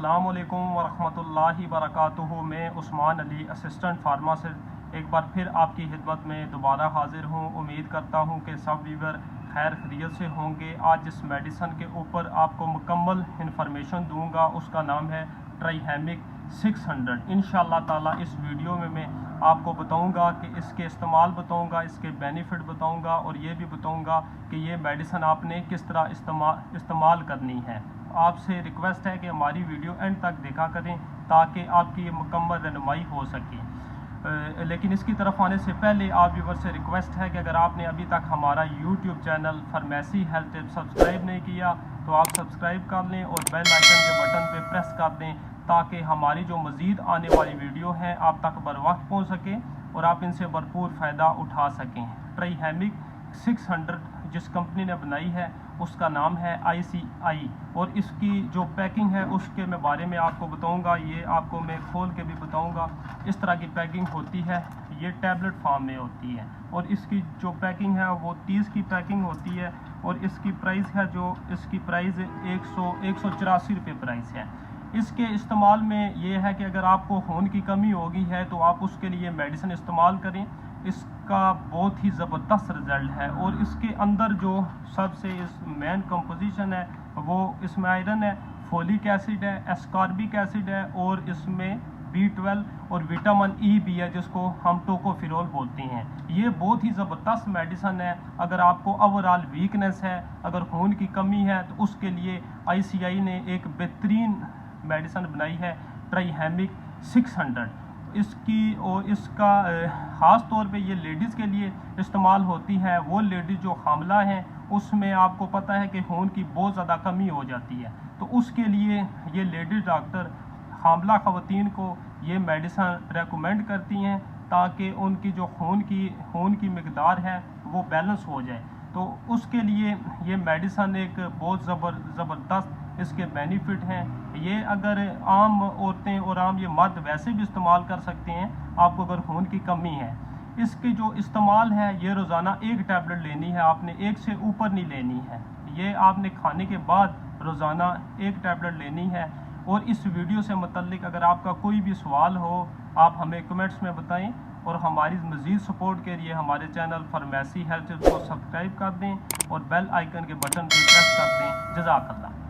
अस्सलाम वालेकुम वरहमतुल्लाहि वबरकातुहू। मैं उस्मान अली असिस्टेंट फार्मासिस्ट एक बार फिर आपकी खिदमत में दोबारा हाजिर हूँ। उम्मीद करता हूँ कि सब व्यूअर खैर खैरियत से होंगे। आज जिस मेडिसन के ऊपर आपको मुकम्मल इन्फॉर्मेशन दूंगा उसका नाम है ट्राइहेमिक 600। इंशाअल्लाह ताला इस वीडियो में मैं आपको बताऊंगा कि इसके इस्तेमाल बताऊंगा, इसके बेनिफिट बताऊंगा और ये भी बताऊंगा कि ये मेडिसन आपने किस तरह इस्तेमाल करनी है। आपसे रिक्वेस्ट है कि हमारी वीडियो एंड तक देखा करें ताकि आपकी ये मुकम्मल रहनुमाई हो सके। लेकिन इसकी तरफ आने से पहले आप व्यूअर से रिक्वेस्ट है कि अगर आपने अभी तक हमारा YouTube channel pharmacy health tips subscribe नहीं किया तो आप सब्सक्राइब कर लें और बेल आइकन के बटन पे प्रेस कर दें ताकि हमारी जो मज़ीद आने वाली वीडियो हैं आप तक बर वक्त पहुँच सकें और आप इनसे भरपूर फ़ायदा उठा सकें। ट्राइहेमिक 600 जिस कंपनी ने बनाई है उसका नाम है ICI और इसकी जो पैकिंग है उसके मैं बारे में आपको बताऊंगा। ये आपको मैं खोल के भी बताऊंगा। इस तरह की पैकिंग होती है, ये टैबलेट फॉर्म में होती है और इसकी जो पैकिंग है वो 30 की पैकिंग होती है और इसकी प्राइस है जो इसकी प्राइस 184 रुपये प्राइस है। इसके इस्तेमाल में ये है कि अगर आपको खून की कमी होगी है तो आप उसके लिए मेडिसिन इस्तेमाल करें। इसका बहुत ही ज़बरदस्त रिज़ल्ट है और इसके अंदर जो सबसे इस मेन कंपोजिशन है वो इसमें आयरन है, फोलिक एसिड है, एस्कॉर्बिक एसिड है और इसमें B12 और विटामिन E भी है जिसको हम टोकोफिरोल बोलते हैं। ये बहुत ही ज़बरदस्त मेडिसन है। अगर आपको ओवरऑल वीकनेस है, अगर खून की कमी है तो उसके लिए ICI ने एक बेहतरीन मेडिसन बनाई है ट्राइहेमिक 600। इसकी और इसका ख़ास तौर पे ये लेडीज़ के लिए इस्तेमाल होती है। वो लेडीज़ जो हामला हैं उसमें आपको पता है कि खून की बहुत ज़्यादा कमी हो जाती है तो उसके लिए ये लेडीज़ डॉक्टर हामला ख़वातीन को ये मेडिसन रेकमेंड करती हैं ताकि उनकी जो खून की मिकदार है वो बैलेंस हो जाए। तो उसके लिए ये मेडिसन एक बहुत ज़बरदस्त इसके बेनिफिट हैं। ये अगर आम औरतें और आम ये मर्द वैसे भी इस्तेमाल कर सकते हैं आपको अगर खून की कमी है। इसकी जो इस्तेमाल है ये रोज़ाना एक टैबलेट लेनी है, आपने एक से ऊपर नहीं लेनी है। ये आपने खाने के बाद रोज़ाना एक टैबलेट लेनी है। और इस वीडियो से मुतल्लिक अगर आपका कोई भी सवाल हो आप हमें कमेंट्स में बताएं और हमारी मज़ीद सपोर्ट के लिए हमारे चैनल फार्मेसी हेल्थ को सब्सक्राइब कर दें और बेल आइकन के बटन पर प्रेस कर दें। जज़ाकल्लाह।